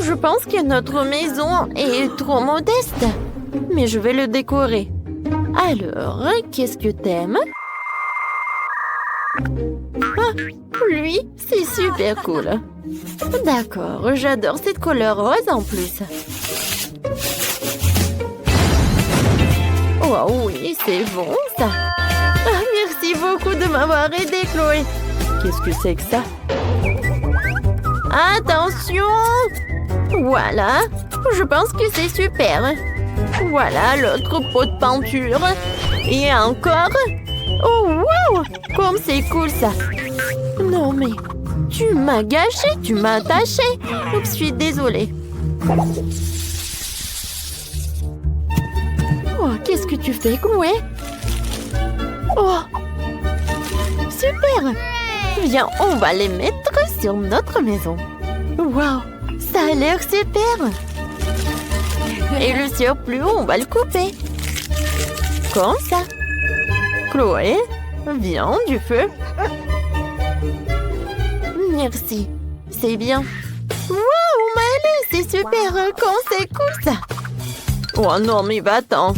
Je pense que notre maison est trop modeste. Mais je vais le décorer. Alors, qu'est-ce que t'aimes? Ah, lui, c'est super cool. D'accord, j'adore cette couleur rose en plus. Oh oui, c'est bon ça. Ah, merci beaucoup de m'avoir aidé, Chloé. Qu'est-ce que c'est que ça? Attention! Voilà, je pense que c'est super. Voilà l'autre pot de peinture. Et encore. Oh, wow! Comme c'est cool ça. Non mais, tu m'as gâché, tu m'as attaché. Oups, je suis désolée. Oh, qu'est-ce que tu fais, Chloé? Oh! Super! Viens, on va les mettre sur notre maison. Wow! Ça a l'air super! Et le surplus, on va le couper. Comme ça. Chloé, viens, du feu. Merci. C'est bien. Waouh, Maëlys, c'est super. Quand c'est cool, ça. Oh non, mais va-t'en.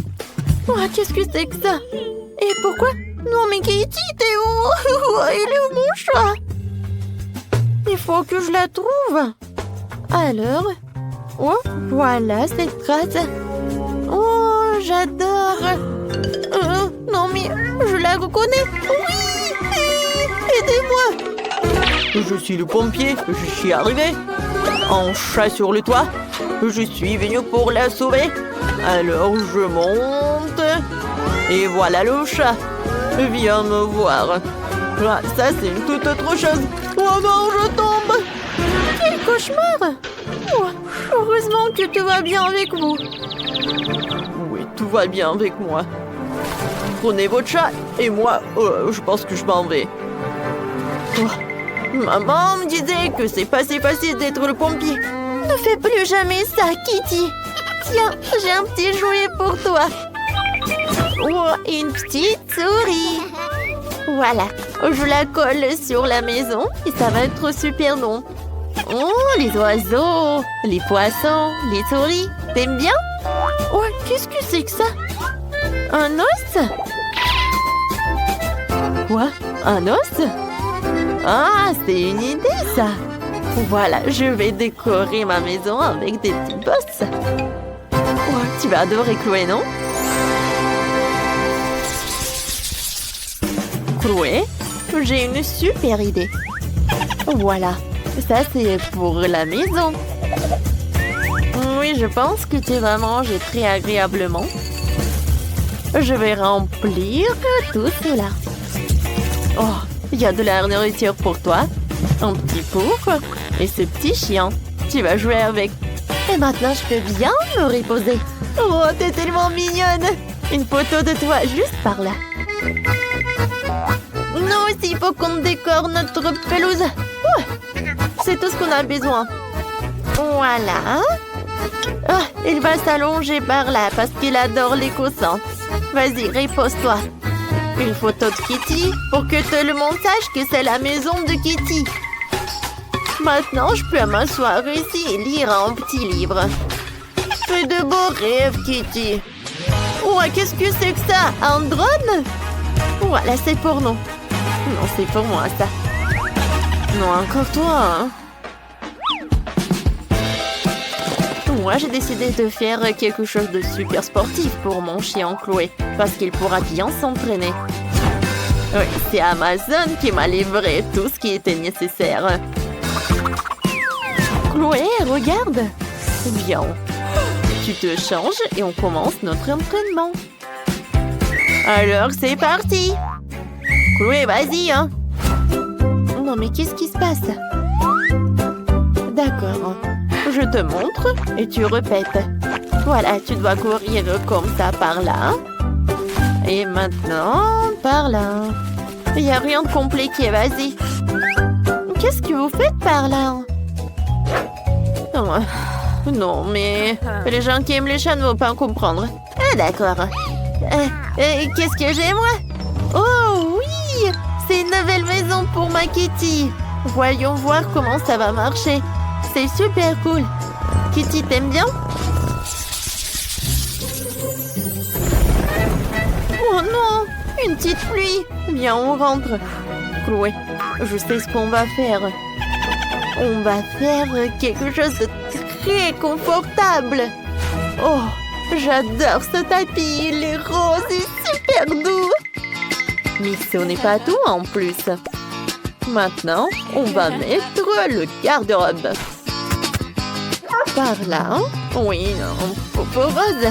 Oh, qu'est-ce que c'est que ça? Et pourquoi? Non, mais Kitty, t'es où? Il est où mon chat? Il faut que je la trouve. Alors? Oh, voilà cette trace. Oh, j'adore. Non, mais je la reconnais. Oui! Aidez-moi! Je suis le pompier, je suis arrivé. En chat sur le toit. Je suis venu pour la sauver. Alors je monte. Et voilà le chat. Viens me voir. Ah, ça, c'est une toute autre chose. Oh non, je tombe! Quel cauchemar! Oh, heureusement que tout va bien avec vous. Oui, tout va bien avec moi. Prenez votre chat et moi, je pense que je m'en vais. Oh, maman me disait que c'est pas si facile d'être le pompier. Ne fais plus jamais ça, Kitty. Tiens, j'ai un petit jouet pour toi. Oh, une petite souris. Voilà, je la colle sur la maison et ça va être super bon. Oh, les oiseaux, les poissons, les souris. T'aimes bien? Oh, qu'est-ce que c'est que ça? Un os? Quoi? Un os? Ah, c'est une idée, ça. Voilà, je vais décorer ma maison avec des petits bosses. Oh, tu vas adorer Chloé, non? Chloé, j'ai une super idée. Voilà, ça c'est pour la maison. Oui, je pense que tu vas manger très agréablement. Je vais remplir tout cela. Oh, il y a de la nourriture pour toi. Un petit pouf et ce petit chien. Tu vas jouer avec. Et maintenant, je peux bien me reposer. Oh, t'es tellement mignonne. Une photo de toi juste par là. Nous aussi, il faut qu'on décore notre pelouse. Oh, c'est tout ce qu'on a besoin. Voilà. Oh, il va s'allonger par là parce qu'il adore les coussins. Vas-y, repose-toi. Une photo de Kitty pour que tout le monde sache que c'est la maison de Kitty. Maintenant, je peux m'asseoir ici et lire un petit livre. Fais de beaux rêves, Kitty. Oh, qu'est-ce que c'est que ça? Un drone? Voilà, c'est pour nous. Non, c'est pour moi, ça. Non, encore toi, hein? Moi, j'ai décidé de faire quelque chose de super sportif pour mon chien Chloé, parce qu'il pourra bien s'entraîner. Oui, c'est Amazon qui m'a livré tout ce qui était nécessaire. Chloé, regarde. Bien. Tu te changes et on commence notre entraînement. Alors, c'est parti. Chloé, vas-y, hein. Non, mais qu'est-ce qui se passe? D'accord. Je te montre et tu répètes. Voilà, tu dois courir comme ça par là. Et maintenant, par là. Il n'y a rien de compliqué, vas-y. Qu'est-ce que vous faites par là? Non, mais les gens qui aiment les chats ne vont pas comprendre. Ah, d'accord. Qu'est-ce que j'ai, moi? Oh, oui! C'est une nouvelle maison pour ma Kitty. Voyons voir comment ça va marcher. C'est super cool. Kitty, t'aimes bien? Oh non! Une petite pluie! Viens, on rentre. Chloé, je sais ce qu'on va faire. On va faire quelque chose de très confortable. Oh, j'adore ce tapis. Il est rose et super doux. Mais ce n'est pas tout en plus. Maintenant, on va mettre le garde-robe. Par là, oui, un popo rose.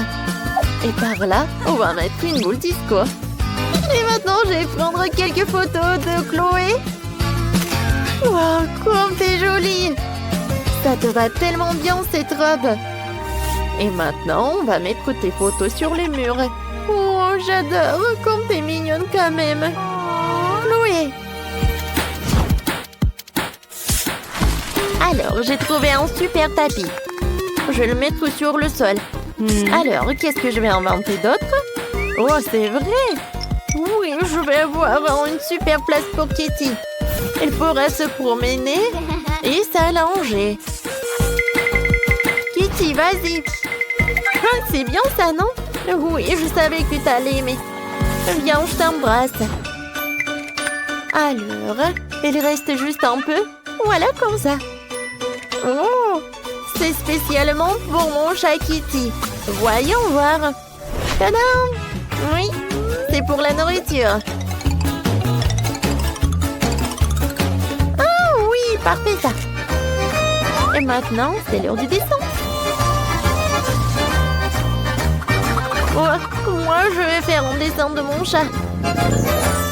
Et par là, on va mettre une boule disco. Et maintenant, je vais prendre quelques photos de Chloé. Wow, comme t'es jolie! Ça te va tellement bien cette robe. Et maintenant, on va mettre tes photos sur les murs. Oh, j'adore, comme t'es mignonne quand même. Chloé! Alors, j'ai trouvé un super tapis. Je vais le mettre sur le sol. Alors, qu'est-ce que je vais inventer d'autre? Oh, c'est vrai! Oui, je vais avoir une super place pour Kitty. Elle pourra se promener et s'allonger. Kitty, vas-y. Ah, c'est bien ça, non? Oui, je savais que t'allais aimer. Viens, je t'embrasse. Alors, il reste juste un peu. Voilà, comme ça. Oh, c'est spécialement pour mon chat Kitty. Voyons voir. Tadam! Oui, c'est pour la nourriture. Ah oui, parfait ça. Et maintenant, c'est l'heure du dessin. Oh, moi, je vais faire un dessin de mon chat.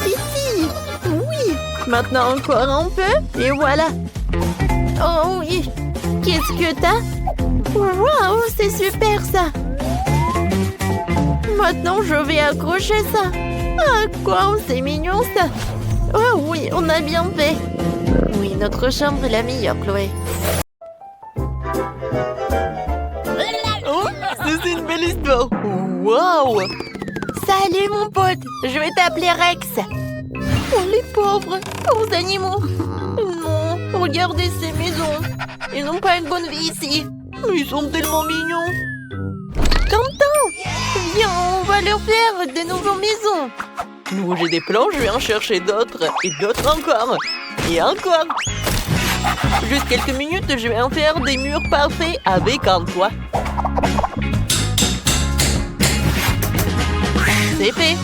Ici, oui. Maintenant, encore un peu, et voilà. Oh oui, qu'est-ce que t'as? Waouh, c'est super ça. Maintenant, je vais accrocher ça. Ah, quoi, c'est mignon ça. Oh oui, on a bien fait. Oui, notre chambre est la meilleure, Chloé. Oh, c'est une belle histoire. Waouh! Salut mon pote, je vais t'appeler Rex. Oh les pauvres animaux. Non, regardez ces maisons. Ils n'ont pas une bonne vie ici. Ils sont tellement mignons. Quentin, viens, on va leur faire de nouvelles maisons. Nous, j'ai des plans, je vais en chercher d'autres. Et d'autres encore. Et encore. Juste quelques minutes, je vais en faire des murs parfaits avec un toit. C'est fait.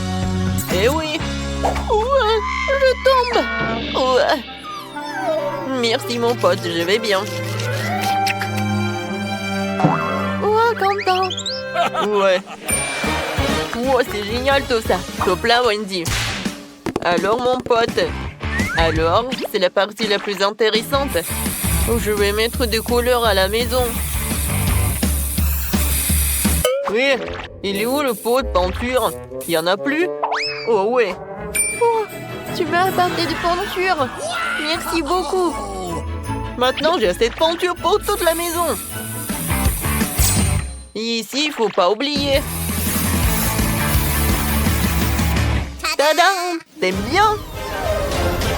Eh oui. Ouais, je tombe. Ouais. Merci mon pote, je vais bien. Oh, Quentin. Ouais. Wow, c'est génial tout ça. Top là, Wendy. Alors mon pote. Alors, c'est la partie la plus intéressante. Où je vais mettre des couleurs à la maison. Oui, il est où le pot de peinture? Il y en a plus? Oh ouais. Oh, tu m'as apporté de peinture. Merci beaucoup. Maintenant, j'ai assez de peinture pour toute la maison. Et ici, il faut pas oublier. Tadam! T'aimes bien?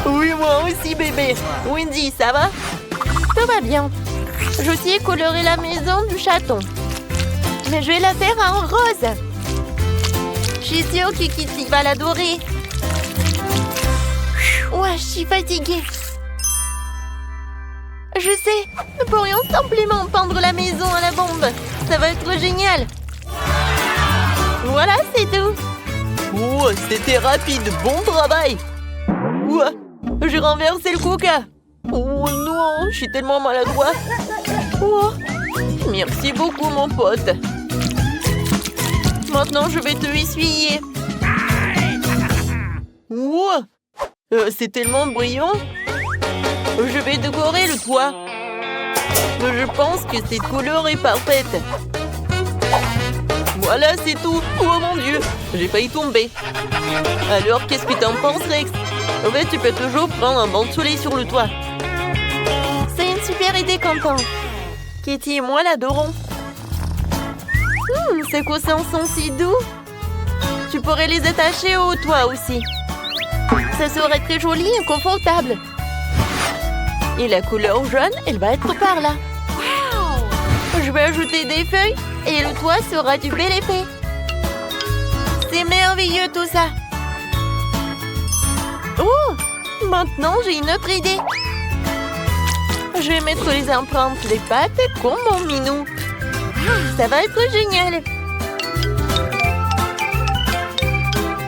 Oui, moi aussi, bébé. Wendy, ça va? Tout va bien. Je sais colorer la maison du chaton. Mais je vais la faire en rose. Je suis sûre que Kitty va l'adorer. Ouais, je suis fatiguée. Je sais, nous pourrions simplement peindre la maison à la bombe. Ça va être génial. Voilà, c'est tout. Oh, c'était rapide. Bon travail. Ouah, j'ai renversé le coca. Oh non, je suis tellement maladroit. Oh, merci beaucoup, mon pote. Maintenant, je vais te essuyer. Wow, c'est tellement brillant. Je vais décorer le toit. Je pense que cette couleur est parfaite. Voilà, c'est tout. Oh mon Dieu, j'ai failli tomber. Alors, qu'est-ce que t'en penses, Rex? En fait, tu peux toujours prendre un banc de soleil sur le toit. C'est une super idée, Quentin. Kitty et moi l'adorons. Ces coussins sont si doux. Tu pourrais les attacher au toit aussi. Ça serait très joli et confortable. Et la couleur jaune, elle va être par là. Je vais ajouter des feuilles et le toit sera du bel effet. C'est merveilleux tout ça. Oh, maintenant j'ai une autre idée. Je vais mettre les empreintes des pattes comme mon minou. Ça va être génial.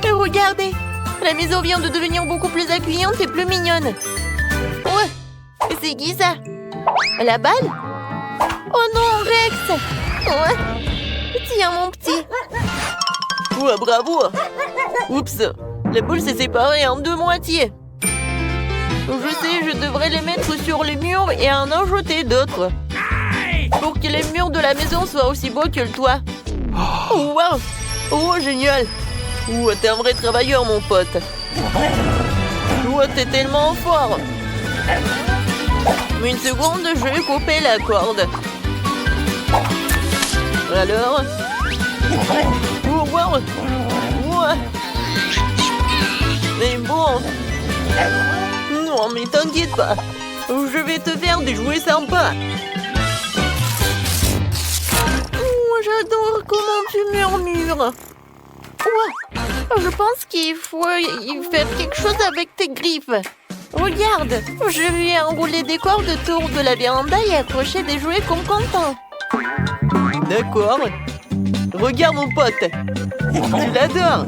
Et regardez, la maison vient de devenir beaucoup plus accueillante et plus mignonne. Ouais, c'est qui ça? La balle? Oh non, Rex! Ouais. Tiens, mon petit. Ouais, bravo. Oups, la boule s'est séparée en deux moitiés. Je sais, je devrais les mettre sur les murs et en ajouter d'autres. Pour que les murs de la maison soient aussi beaux que le toit. Oh, wow. Oh, génial. Oh, t'es un vrai travailleur, mon pote. Oh, t'es tellement fort. Une seconde, je vais couper la corde. Alors? Oh, wow. Ouais. Mais bon. Non, mais t'inquiète pas. Je vais te faire des jouets sympas. Oh, j'adore comment tu murmures. Ouais. Je pense qu'il faut y faire quelque chose avec tes griffes. Regarde, je vais enrouler des cordes autour de la véranda et accrocher des jouets concomitants. D'accord. Regarde mon pote. Tu l'adores.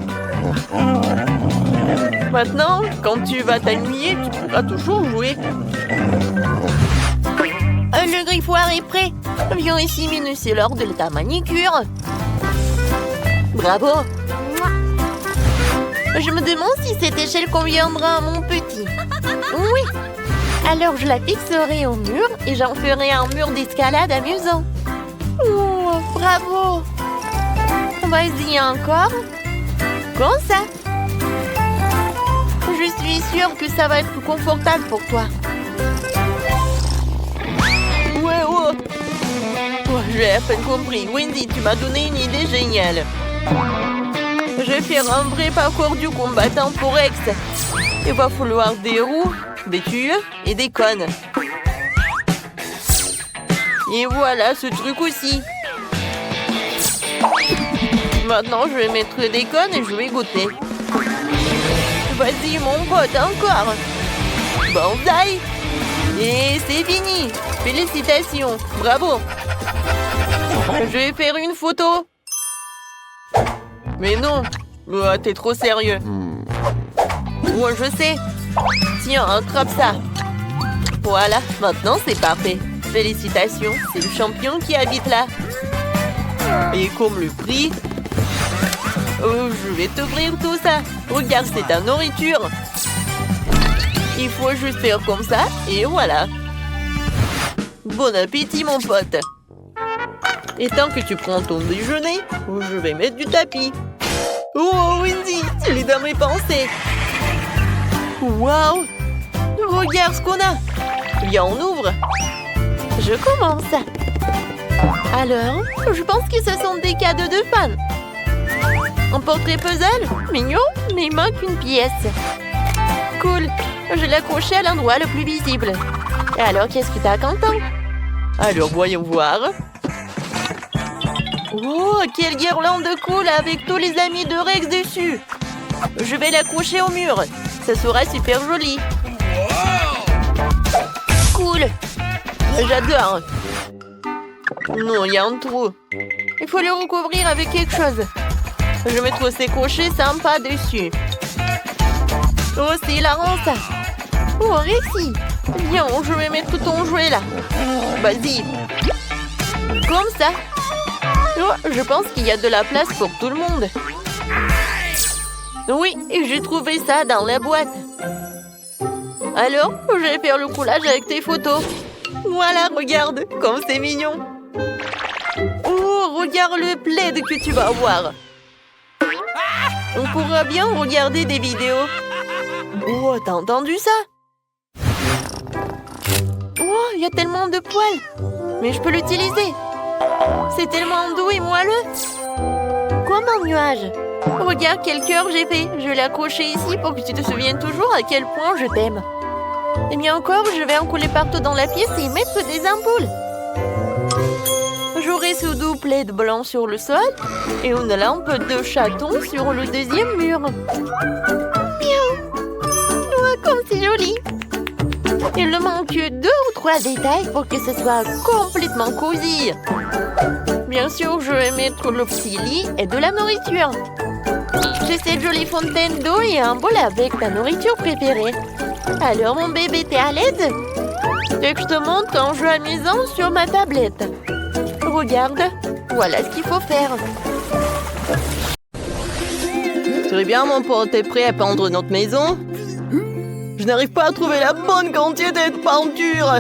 Maintenant, quand tu vas t'ennuyer, tu pourras toujours jouer. Le griffoir est prêt. Viens ici, Minus, c'est l'heure de ta manicure. Bravo. Je me demande si cette échelle conviendra à mon petit. Oui. Alors, je la fixerai au mur et j'en ferai un mur d'escalade amusant. Oh, bravo. Vas-y, encore. Comme ça. Je suis sûre que ça va être plus confortable pour toi. Ouais, oh. Oh, j'ai à peine compris. Wendy, tu m'as donné une idée géniale. Je vais faire un vrai parcours du combattant pour Rex. Il va falloir des roues, des tuyaux et des cônes. Et voilà ce truc aussi. Maintenant, je vais mettre des cônes et je vais goûter. Vas-y, mon pote, encore. Banzai. Et c'est fini. Félicitations. Bravo. Je vais faire une photo. Mais non. Oh, t'es trop sérieux. Ouais, je sais. Tiens, attrape ça. Voilà, maintenant c'est parfait. Félicitations, c'est le champion qui habite là. Et comme le prix... Oh, je vais t'offrir tout ça. Regarde, c'est ta nourriture. Il faut juste faire comme ça, et voilà. Bon appétit, mon pote. Et tant que tu prends ton déjeuner, je vais mettre du tapis. Oh, Wendy, tu l'es dans mes pensées. Waouh! Regarde ce qu'on a. Viens, on ouvre. Je commence. Alors, je pense que ce sont des cadeaux de fans. Un portrait puzzle, mignon, mais il manque une pièce. Cool, je l'ai accroché à l'endroit le plus visible. Et alors, qu'est-ce que t'as, Quentin? Alors, voyons voir. Oh, quelle guirlande cool avec tous les amis de Rex dessus. Je vais l'accrocher au mur. Ça sera super joli. Cool. J'adore. Non, il y a un trou. Il faut le recouvrir avec quelque chose. Je vais mettre ces crochets sympas dessus. Oh, c'est hilarant ça. Oh, Rexy. Viens, je vais mettre ton jouet là. Vas-y. Comme ça. Oh, je pense qu'il y a de la place pour tout le monde. Oui, et j'ai trouvé ça dans la boîte. Alors, je vais faire le coulage avec tes photos. Voilà, regarde, comme c'est mignon. Oh, regarde le plaid que tu vas avoir. On pourra bien regarder des vidéos. Oh, t'as entendu ça? Oh, il y a tellement de poils. Mais je peux l'utiliser. C'est tellement doux et moelleux. Comme un nuage. Regarde quel cœur j'ai fait. Je l'ai accroché ici pour que tu te souviennes toujours à quel point je t'aime. Et bien encore, je vais en coller partout dans la pièce et y mettre des ampoules. sous doublé de blanc sur le sol et une lampe de chaton sur le deuxième mur. Miaou! Oh, comme c'est joli! Il ne manque que 2 ou 3 détails pour que ce soit complètement cosy. Bien sûr, je vais mettre le petit lit et de la nourriture. J'ai cette jolie fontaine d'eau et un bol avec ta nourriture préférée. Alors, mon bébé, t'es à l'aise? Et que je te montre un jeu amusant sur ma tablette. Regarde, voilà ce qu'il faut faire. Très bien, mon pote, t'es prêt à peindre notre maison? Je n'arrive pas à trouver la bonne quantité de peinture.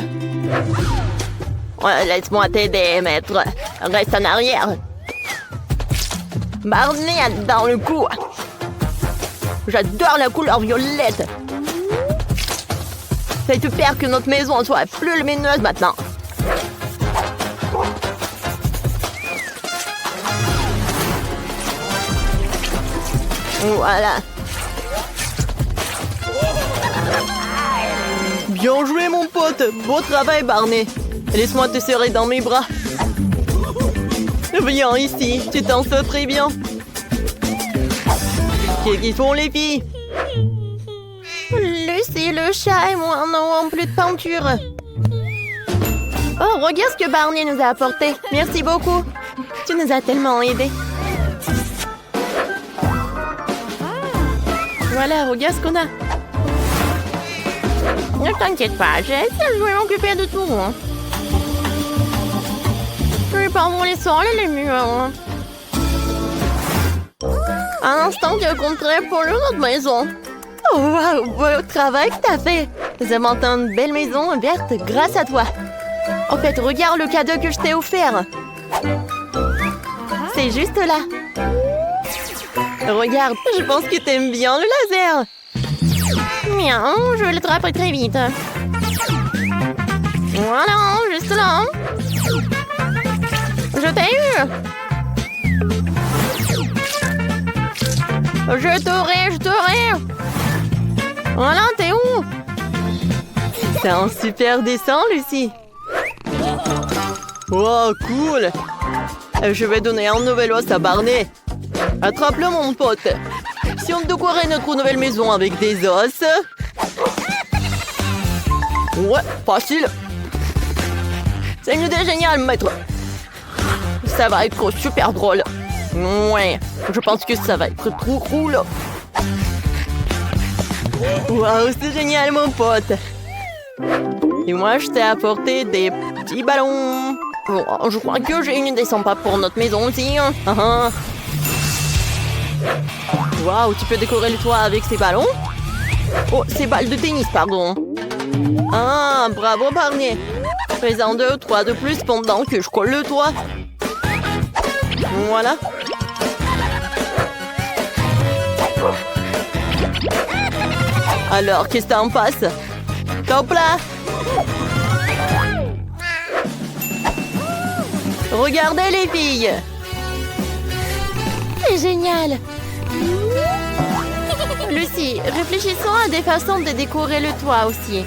Ouais, laisse-moi t'aider, maître. Reste en arrière. Barney a dans le coup. J'adore la couleur violette. C'est super que notre maison soit plus lumineuse maintenant. Voilà. Bien joué, mon pote. Beau travail, Barney. Laisse-moi te serrer dans mes bras. Viens ici, tu t'en sors très bien. Qu'est-ce qu'ils font, les filles? Lucie, le chat et moi n'avons plus de peinture. Oh, regarde ce que Barney nous a apporté. Merci beaucoup. Tu nous as tellement aidés. Voilà, regarde ce qu'on a. Ne t'inquiète pas, je vais m'occuper de tout. Hein. Je pas les sols et les murs. Hein. Un instant, je compterai pour notre maison. Oh, wow, beau travail que t'as fait. Nous avons une belle maison verte grâce à toi. En fait, regarde le cadeau que je t'ai offert. C'est juste là. Regarde, je pense que t'aimes bien le laser. Miaou, je le attraper très vite. Voilà, juste là. Je t'ai eu. Je t'aurai. Voilà, t'es où? C'est un super dessin, Lucie. Oh, cool. Je vais donner un nouvel os à Barney. Attrape-le, mon pote. Si on décorait notre nouvelle maison avec des os... Ouais, facile. C'est une idée géniale, maître. Ça va être super drôle. Ouais, je pense que ça va être trop cool. Waouh, c'est génial, mon pote. Et moi, je t'ai apporté des petits ballons. Oh, je crois que j'ai une idée sympa pour notre maison aussi. Waouh, tu peux décorer le toit avec ces ballons? Oh, ces balles de tennis, pardon. Ah, bravo, Barney. Fais-en 2, 3 de plus pendant que je colle le toit. Voilà. Alors, qu'est-ce que t'en passes? Top là! Regardez les filles! C'est génial! Lucie, réfléchissons à des façons de décorer le toit aussi.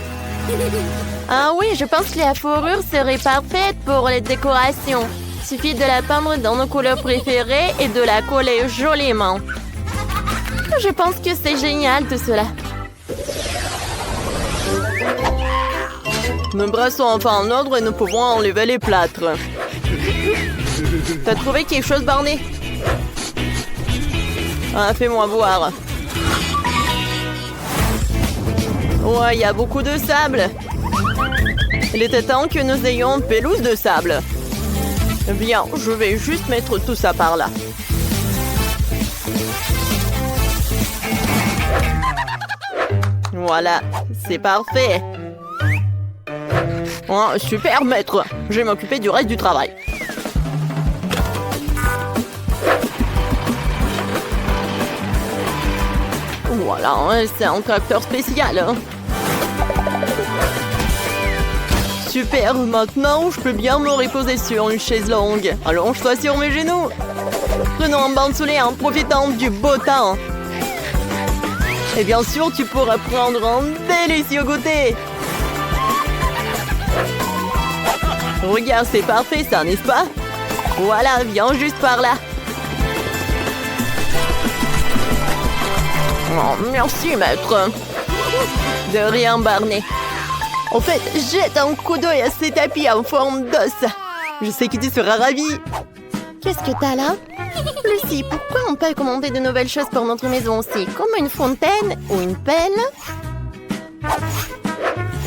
Ah oui, je pense que la fourrure serait parfaite pour les décorations. Suffit de la peindre dans nos couleurs préférées et de la coller joliment. Je pense que c'est génial tout cela. Nos bras sont enfin en ordre et nous pouvons enlever les plâtres. T'as trouvé quelque chose, Barney? Ah, fais-moi voir. Ouais, il y a beaucoup de sable. Il était temps que nous ayons une pelouse de sable. Bien, je vais juste mettre tout ça par là. Voilà, c'est parfait. Oh, super, maître. Je vais m'occuper du reste du travail. Voilà, c'est un tracteur spécial. Hein. Super, maintenant je peux bien me reposer sur une chaise longue. Allonge-toi sur mes genoux. Prenons un bain de soleil en profitant du beau temps. Et bien sûr, tu pourras prendre un délicieux goûter. Regarde, c'est parfait ça, n'est-ce pas? Voilà, viens juste par là. Oh, merci, maître. De rien, Barney. En fait, jette un coup d'œil à ces tapis en forme d'os. Je sais que tu seras ravie. Qu'est-ce que t'as là? Lucie, pourquoi on peut commander de nouvelles choses pour notre maison aussi? Comme une fontaine ou une pelle?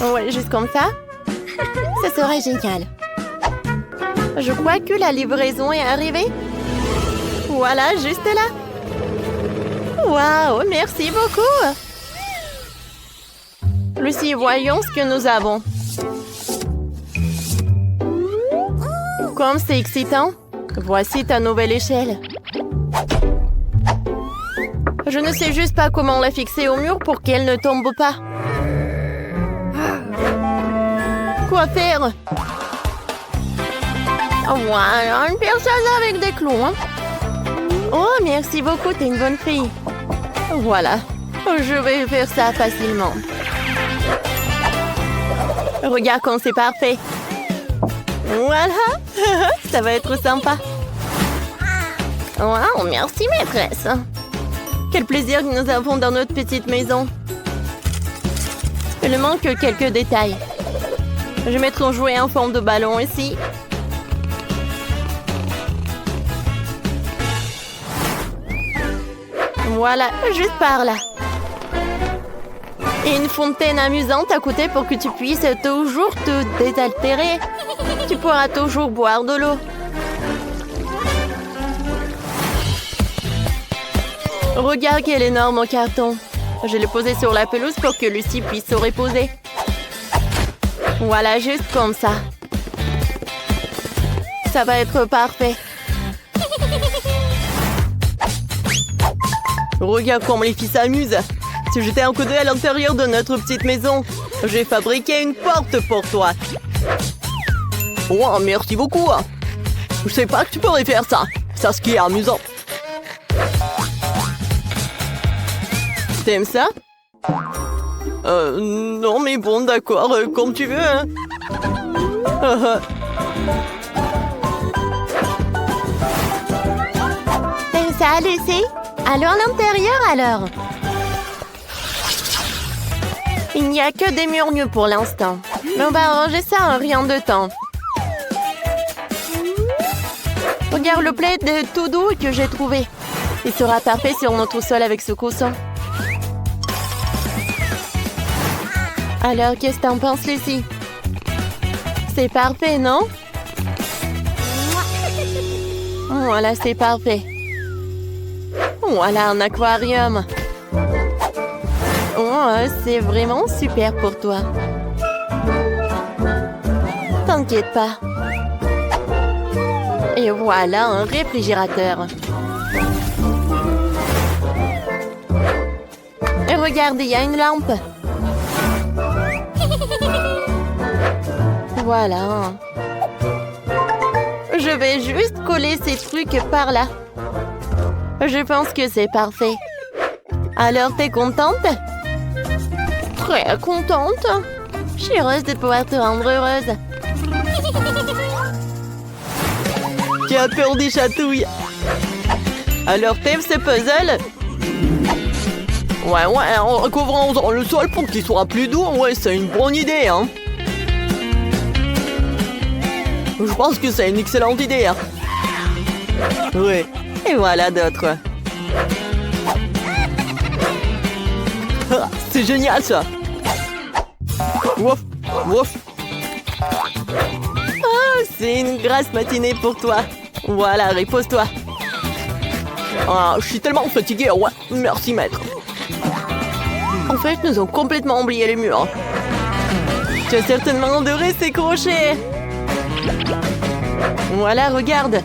Ouais, juste comme ça? Ça serait génial. Je crois que la livraison est arrivée. Voilà, juste là. Waouh, merci beaucoup. Lucie, voyons ce que nous avons. Comme c'est excitant. Voici ta nouvelle échelle. Je ne sais juste pas comment la fixer au mur pour qu'elle ne tombe pas. Quoi faire? Voilà, une perceuse avec des clous. Hein? Oh, merci beaucoup, t'es une bonne fille. Voilà, je vais faire ça facilement. Regarde comme c'est parfait. Voilà, ça va être sympa. Wow, merci maîtresse. Quel plaisir que nous avons dans notre petite maison. Il manque quelques détails. Je vais mettre un jouet en forme de ballon ici. Voilà, juste par là. Et une fontaine amusante à côté pour que tu puisses toujours te désaltérer. Tu pourras toujours boire de l'eau. Regarde quel énorme carton. Je l'ai posé sur la pelouse pour que Lucie puisse se reposer. Voilà, juste comme ça. Ça va être parfait. Regarde comme les filles s'amusent. Si j'étais un coup d'œil à l'intérieur de notre petite maison, j'ai fabriqué une porte pour toi. Oh, merci beaucoup. Je sais pas que tu pourrais faire ça. C'est ce qui est amusant. T'aimes ça? Non, mais bon, d'accord, comme tu veux. Hein. T'aimes ça, Lucie? Allons à l'intérieur, alors. Il n'y a que des murs pour l'instant. Mais on va arranger ça en rien de temps. Regarde le plaid tout doux que j'ai trouvé. Il sera parfait sur notre sol avec ce coussin. Alors, qu'est-ce que t'en penses, Lucie? C'est parfait, non? Voilà, c'est parfait. Voilà un aquarium. Oh, c'est vraiment super pour toi. T'inquiète pas. Et voilà un réfrigérateur. Et regarde, il y a une lampe. Voilà. Je vais juste coller ces trucs par là. Je pense que c'est parfait. Alors, t'es contente? Très contente. Je suis heureuse de pouvoir te rendre heureuse. Tu as peur des chatouilles. Alors, t'aimes ce puzzle? Ouais, en recouvrant dans le sol pour qu'il soit plus doux, ouais, c'est une bonne idée, hein. Je pense que c'est une excellente idée, hein. Oui, et voilà d'autres. Ah, c'est génial, ça. Wouf, wouf. Ah, c'est une grasse matinée pour toi. Voilà, repose-toi. Ah, je suis tellement fatiguée, ouais. Merci, maître. En fait, nous avons complètement oublié les murs. Tu as certainement adoré ces crochets. Voilà, regarde.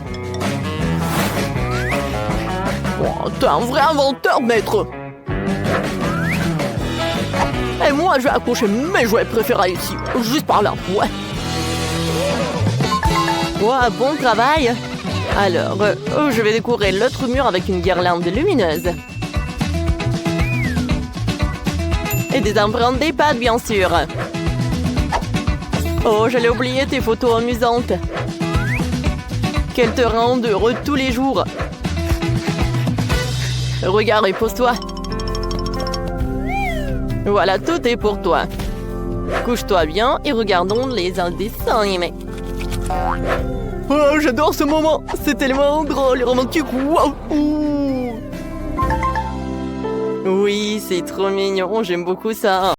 Oh, t'es un vrai inventeur, maître. Et moi, je vais accrocher mes jouets préférés ici. Juste par là, ouais. Ouais, bon travail. Alors, je vais décorer l'autre mur avec une guirlande lumineuse. Et des empreintes des pattes, bien sûr. Oh, j'allais oublier tes photos amusantes. qu'elle te rende heureux tous les jours. Regarde et pose-toi. Voilà, tout est pour toi. Couche-toi bien et regardons les dessins animés. Oh, j'adore ce moment. C'est tellement drôle et romantique. Wow. Oui, c'est trop mignon. J'aime beaucoup ça.